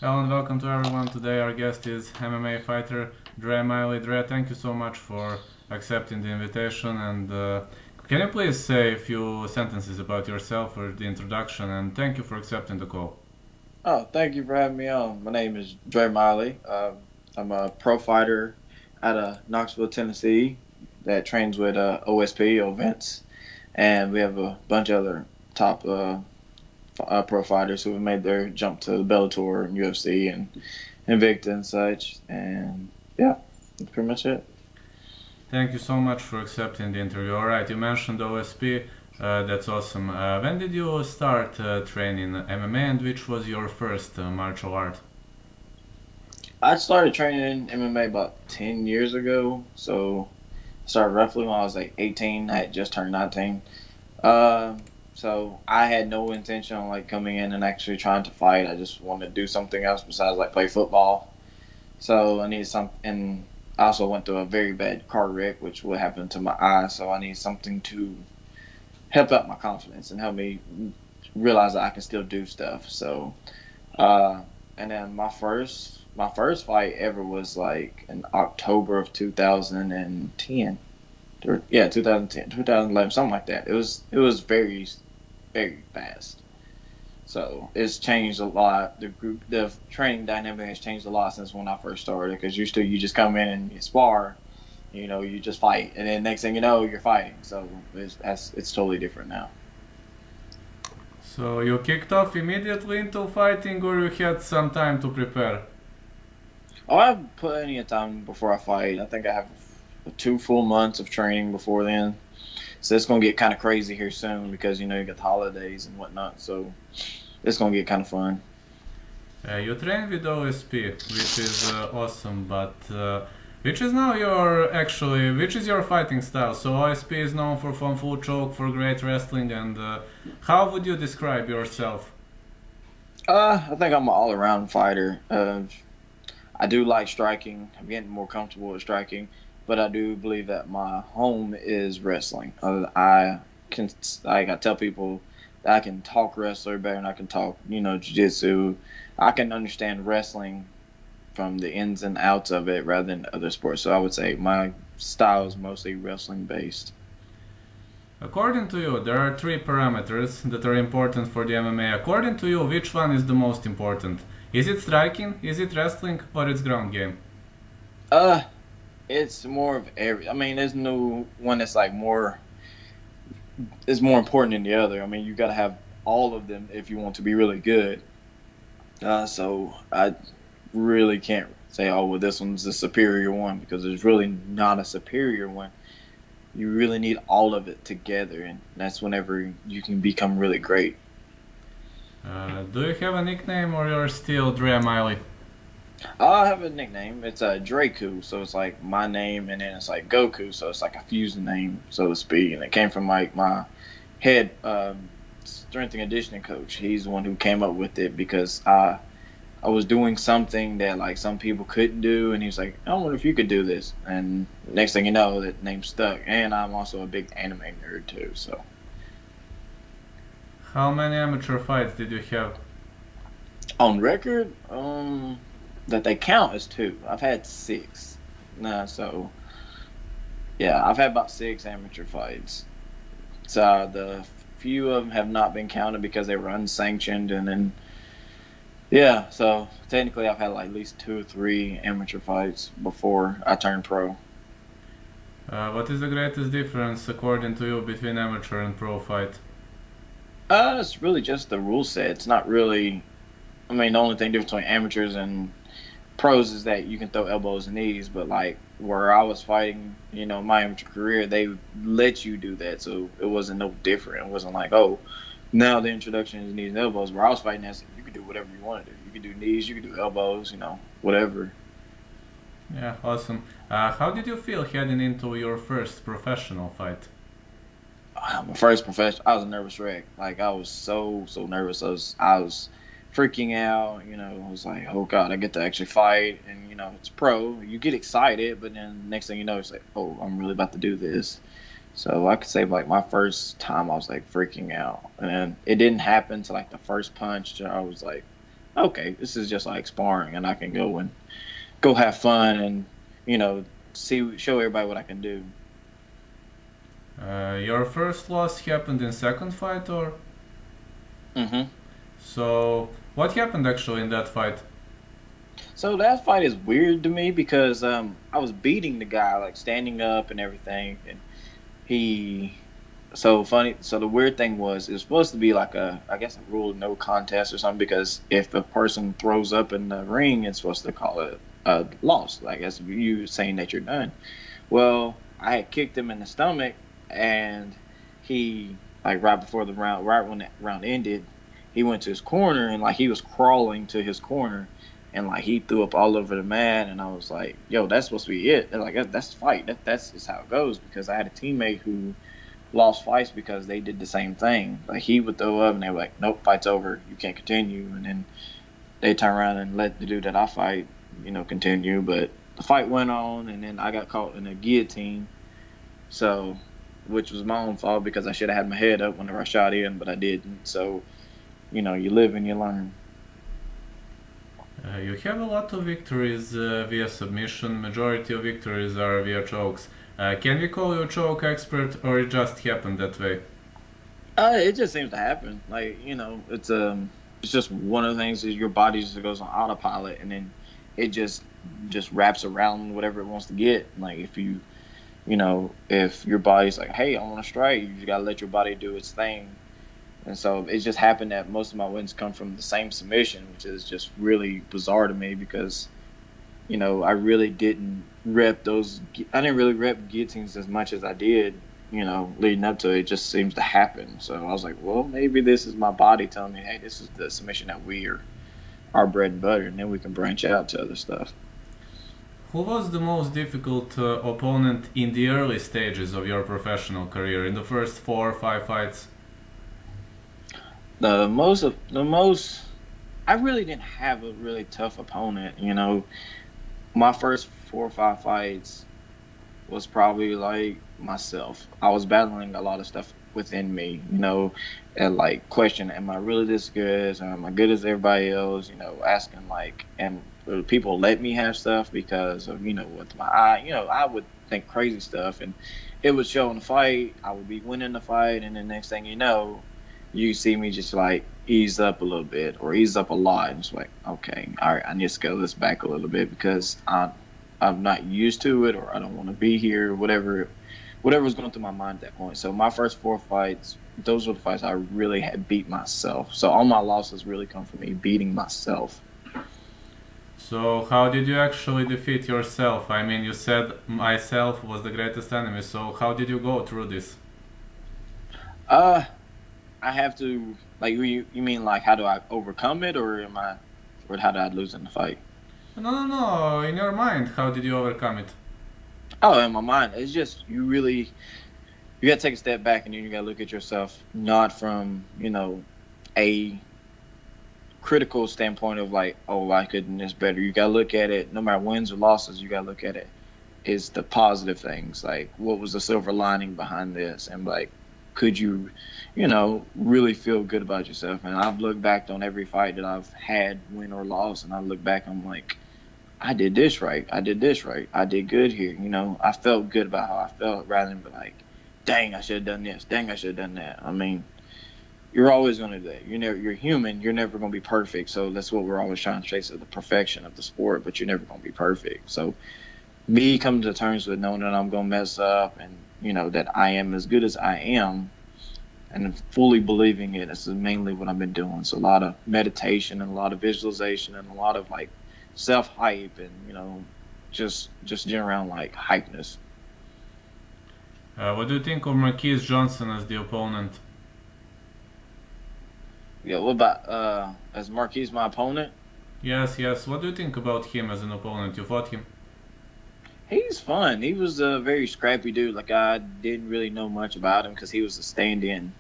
Hello and welcome to everyone. Today our guest is MMA fighter Dre Miley. Dre, thank you so much for accepting the invitation. And can you please say a few sentences about yourself for the introduction? And thank you for accepting the call. Oh, thank you for having me on. My name is Dre Miley. I'm a pro fighter out of Knoxville, Tennessee, that trains with OSP or Vince, and we have a bunch of other top pro fighters who have made their jump to the Bellator and UFC and Invicta and such. And yeah, that's pretty much it. Thank you so much for accepting the interview. All right, you mentioned OSP. That's awesome. When did you start training MMA, and which was your first martial art? I started training MMA about 10 years ago, so I started roughly when I was like 18. I had just turned 19. So I had no intention on like coming in and actually trying to fight. I just wanted to do something else besides like play football. So I needed some, and I also went through a very bad car wreck, which would happen to my eye. So I need something to help out my confidence and help me realize that I can still do stuff. So, uh, and then my first fight ever was like in October of 2010. Yeah, 2010, 2011, something like that. It was very very fast. So it's changed a lot. The training dynamic has changed a lot since when I first started. Because used to you just come in and you spar, you just fight, and then next thing you know you're fighting. So it's totally different now. So you kicked off immediately into fighting, or you had some time to prepare? Oh, I have plenty of time before I fight. I think I have 2 full months of training before then. So it's gonna get kind of crazy here soon because you got the holidays and whatnot. So it's gonna get kind of fun. You train with OSP, which is awesome, but which is now which is your fighting style? So OSP is known for Fun Full Choke, for great wrestling, and how would you describe yourself? I think I'm an all-around fighter. I do like striking. I'm getting more comfortable with striking, but I do believe that my home is wrestling. Can, like I tell people, that I can talk wrestler better than I can talk, jiu-jitsu. I can understand wrestling from the ins and outs of it rather than other sports. So I would say my style is mostly wrestling based. According to you, there are three parameters that are important for the MMA. According to you, which one is the most important? Is it striking? Is it wrestling? Or it's ground game? Uh, it's more of every. I mean, there's no one that's like more is more important than the other. I mean, you got to have all of them if you want to be really good. So I really can't say, oh, well, this one's the superior one because there's really not a superior one. You really need all of it together, and that's whenever you can become really great. Do you have a nickname, or you're still Dre Miley? I have a nickname. It's a Draku, so it's like my name, and then it's like Goku, so it's like a fusion name, so to speak. And it came from like my head strength and conditioning coach. He's the one who came up with it because I was doing something that like some people couldn't do, and he was like, "I wonder if you could do this." And next thing you know, that name stuck. And I'm also a big anime nerd too. So How many amateur fights did you have? on record, that they count as two. I've had six. Nah, so yeah, I've had about six amateur fights. So the few of them have not been counted because they were unsanctioned, and then yeah, so technically I've had like at least 2 or 3 amateur fights before I turned pro. What is the greatest difference, according to you, between amateur and pro fight? It's really just the rule set. It's not really. I mean, the only thing difference between amateurs and pros is that you can throw elbows and knees, but like where I was fighting, my amateur career, they let you do that, so it wasn't no different. It wasn't like, oh, now the introduction is knees and elbows. Where I was fighting, that you could do whatever you want to do. You could do knees, you could do elbows, whatever. Yeah, awesome. How did you feel heading into your first professional fight? My first professional, I was a nervous wreck. Like I was so nervous. I was freaking out. I was like, oh god, I get to actually fight, and it's pro. You get excited, but then next thing you know, it's like, oh, I'm really about to do this. So I could say like my first time, I was like freaking out, and then it didn't happen to like the first punch. I was like okay, this is just like sparring, and I can go have fun and you know show everybody what I can do. Your first loss happened in second fight, or Hmm. so? What happened actually in that fight? So that fight is weird to me because I was beating the guy like standing up and everything, and he so funny. So the weird thing was it was supposed to be like I guess a rule of no contest or something because if the person throws up in the ring, it's supposed to call it a loss. Like that's you saying that you're done. Well, I had kicked him in the stomach, and he like right before the round, right when the round ended, he went to his corner and like he was crawling to his corner, and like he threw up all over the mat, and I was like, "Yo, that's supposed to be it." They're like, "That's the fight. That's just how it goes." Because I had a teammate who lost fights because they did the same thing. Like he would throw up, and they were like, "Nope, fight's over. You can't continue." And then they turn around and let the dude that I fight, continue. But the fight went on, and then I got caught in a guillotine. So, which was my own fault because I should have had my head up whenever I shot in, but I didn't. So, you live and you learn. You have a lot of victories via submission. Majority of victories are via chokes. Can we call you a choke expert, or it just happened that way? It just seems to happen. Like it's just one of the things is your body just goes on autopilot, and then it just wraps around whatever it wants to get. Like if your body's like, hey, I want to strike, you just gotta let your body do its thing. And so it just happened that most of my wins come from the same submission, which is just really bizarre to me because I really didn't rep those. I didn't really rep guillotines as much as I did. Leading up to it, it just seems to happen. So I was like, well, maybe this is my body telling me, hey, this is the submission that we are our bread and butter, and then we can branch out to other stuff. Who was the most difficult opponent in the early stages of your professional career, in the first 4 or 5 fights? The most, I really didn't have a really tough opponent. My first 4 or 5 fights was probably like myself. I was battling a lot of stuff within me, and like question, am I really this good? Or am I good as everybody else? Asking like, and will people let me have stuff because of, with my eye, I would think crazy stuff and it would show in the fight. I would be winning the fight, and the next thing you know, you see me just like ease up a little bit or ease up a lot. And it's like, okay, all right, I need to scale this back a little bit because I'm not used to it, or I don't want to be here, whatever was going through my mind at that point. So my first 4 fights, those were the fights I really had beat myself. So all my losses really come from me beating myself. So, how did you actually defeat yourself? I mean, you said myself was the greatest enemy, so how did you go through this? Uh, I have to like you mean like how do I overcome it, or how did I lose in the fight? No, no, no, in your mind, how did you overcome it? Oh, in my mind, it's just you got to take a step back, and then you got to look at yourself not from a critical standpoint of like, oh, I could do this better. You got to look at it, no matter wins or losses. You got to look at it is the positive things, like what was the silver lining behind this, and like could you really feel good about yourself. And I've looked back on every fight that I've had, win or loss, and I look back, I'm like, I did this right, I did this right, I did good here. I felt good about how I felt rather than be like, dang, I should have done this, dang, I should have done that. I mean, you're always going to do that. You're human. You're never going to be perfect. So that's what we're always trying to chase, the perfection of the sport. But you're never going to be perfect. So me coming to terms with knowing that I'm gonna mess up, and that I am as good as I am, and fully believing it. This is mainly what I've been doing. So a lot of meditation and a lot of visualization and a lot of like self hype, and just general like hypeness. What do you think of Marquis Johnson as the opponent? Yeah. What about as Marquis my opponent? Yes, yes. What do you think about him as an opponent? You fought him? He's fun. He was a very scrappy dude. Like I didn't really know much about him because he was a stand-in.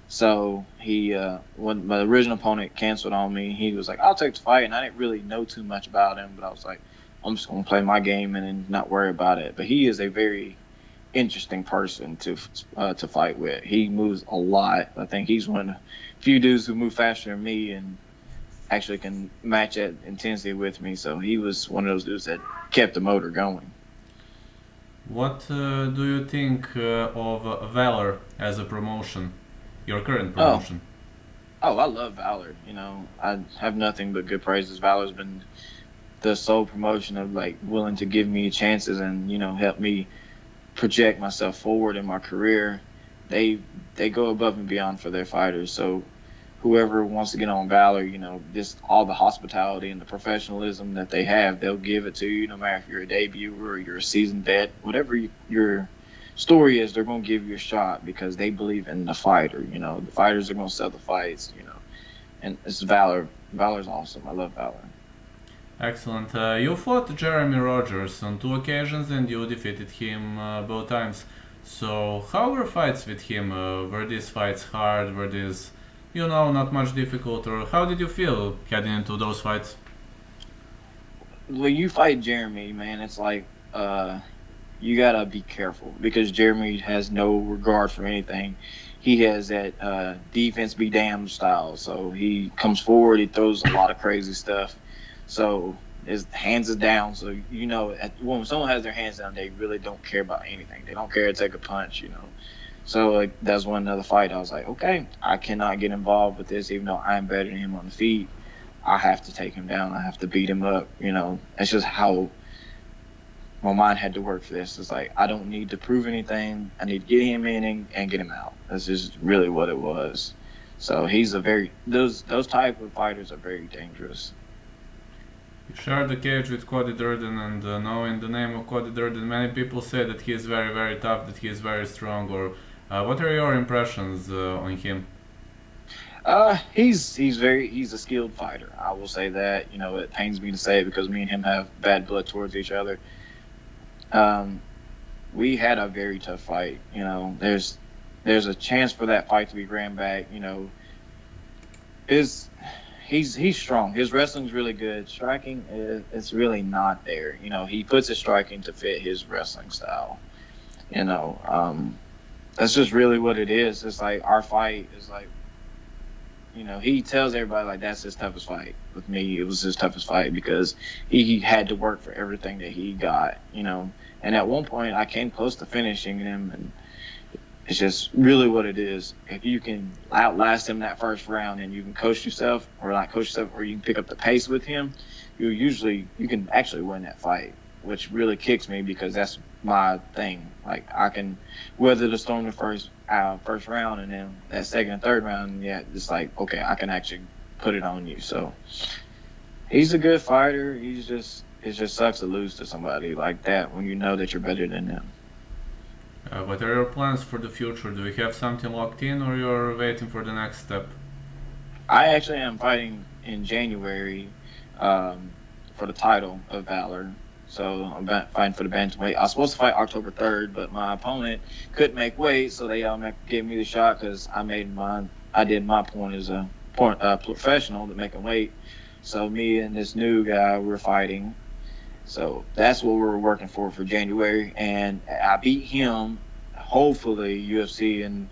So he, when my original opponent canceled on me, he was like, "I'll take the fight," and I didn't really know too much about him, but I was like, "I'm just gonna play my game and then not worry about it." But he is a very interesting person to fight with. He moves a lot. I think he's one of the few dudes who move faster than me, and actually can match that intensity with me. So he was one of those dudes that kept the motor going. What do you think of Valor as a promotion? Your current Oh, promotion? I love Valor. I have nothing but good praises. Valor's been the sole promotion of like willing to give me chances and help me project myself forward in my career. They they go above and beyond for their fighters. So whoever wants to get on Valor, just all the hospitality and the professionalism that they have, they'll give it to you no matter if you're a debuter or you're a seasoned vet. Whatever your story is, they're going to give you a shot because they believe in the fighter. The fighters are going to sell the fights, and it's Valor. Valor's awesome. I love Valor. Excellent. You fought Jeremy Rogers on two occasions and you defeated him both times. So, how were fights with him? Were these fights hard? Were these, not much difficult? Or how did you feel heading into those fights? When you fight Jeremy, man, it's like you gotta be careful because Jeremy has no regard for anything. He has that defense be damned style. So he comes forward, he throws a lot of crazy stuff. So his hands is down. So when someone has their hands down, they really don't care about anything. They don't care to take a punch. So like that's one another fight. I was like, okay, I cannot get involved with this, even though I'm better than him on the feet. I have to take him down. I have to beat him up. That's just how my mind had to work for this. It's like I don't need to prove anything. I need to get him in and get him out. That's just really what it was. So he's a very those type of fighters are very dangerous. You shared the cage with Cody Durden, and knowing the name of Cody Durden, many people say that he is very, very tough, that he is very strong. Or what are your impressions on him? He's a skilled fighter. I will say that. It pains me to say it because me and him have bad blood towards each other. Um, we had a very tough fight. There's a chance for that fight to be ran back. Is he's strong. His wrestling's really good. Striking is it's really not there. He puts his striking to fit his wrestling style. You know, um, that's just really what it is. It's like our fight is like he tells everybody like that's his toughest fight. With me, it was his toughest fight because he had to work for everything that he got. And at one point, I came close to finishing him, and it's just really what it is. If you can outlast him that first round, and you can coach yourself, or not coach yourself, or you can pick up the pace with him, you can actually win that fight, which really kicks me because that's my thing. Like I can weather the storm the first round, and then that second and third round, yeah, it's like okay, I can actually put it on you. So he's a good fighter. It just sucks to lose to somebody like that when you know that you're better than them. What are your plans for the future? Do you have something locked in, or you're waiting for the next step? I actually am fighting in January for the title of Valor. So I'm fighting for the bantamweight. I was supposed to fight October 3rd, but my opponent couldn't make weight, so they gave me the shot because I did my point as a professional to make him weight. So me and this new guy we're fighting. So that's what we're working for January, and I beat him. Hopefully, UFC and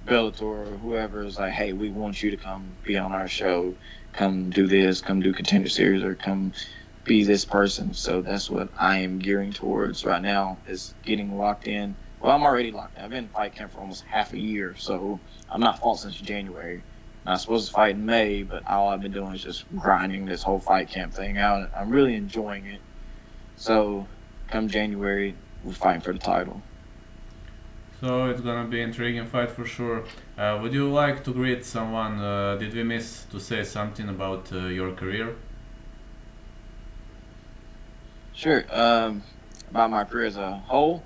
Bellator or whoever is like, hey, we want you to come be on our show, come do this, come do Contender Series, or come be this person. So that's what I am gearing towards right now, is getting locked in. Well, I'm already locked in. I've been in fight camp for almost half a year, so I'm not fought since January. I was supposed to fight in May, but all I've been doing is just grinding this whole fight camp thing out. I'm really enjoying it. So, come January, we're fighting for the title. So it's gonna be an intriguing fight for sure. Would you like to greet someone? Did we miss to say something about your career? Sure. About my career as a whole,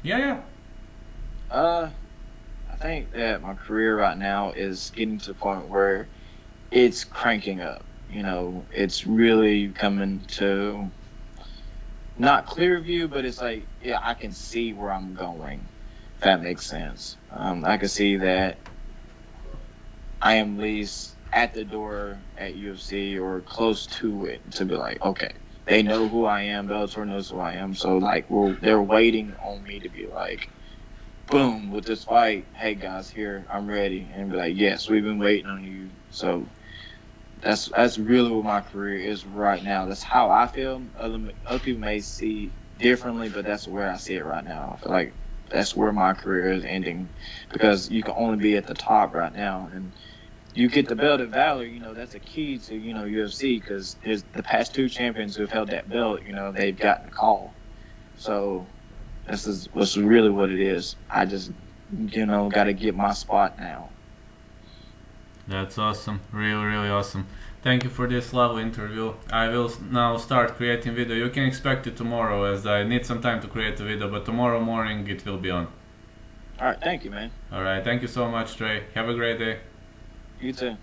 Yeah, yeah. uh, I think that my career right now is getting to the point where it's cranking up. It's really coming to not clear view, but it's like, yeah, I can see where I'm going, if that makes sense. I can see that I am at least at the door at UFC or close to it to be like, okay, they know who I am, Bellator knows who I am, so like they're waiting on me to be like, boom, with this fight, hey guys, here, I'm ready, and be like, yes, we've been waiting on you. So That's really what my career is right now. That's how I feel. Other people may see differently, but that's where I see it right now. I feel like that's where my career is ending because you can only be at the top right now, and you get the belt at Valor. That's a key to UFC because there's the past two champions who have held that belt. They've gotten the call. So this is what's really what it is. I just got to get my spot now. That's awesome. Really, really awesome. Thank you for this lovely interview. I will now start creating video. You can expect it tomorrow as I need some time to create the video, but tomorrow morning it will be on. All right, thank you, man. Alright, thank you so much, Dre. Have a great day. You too.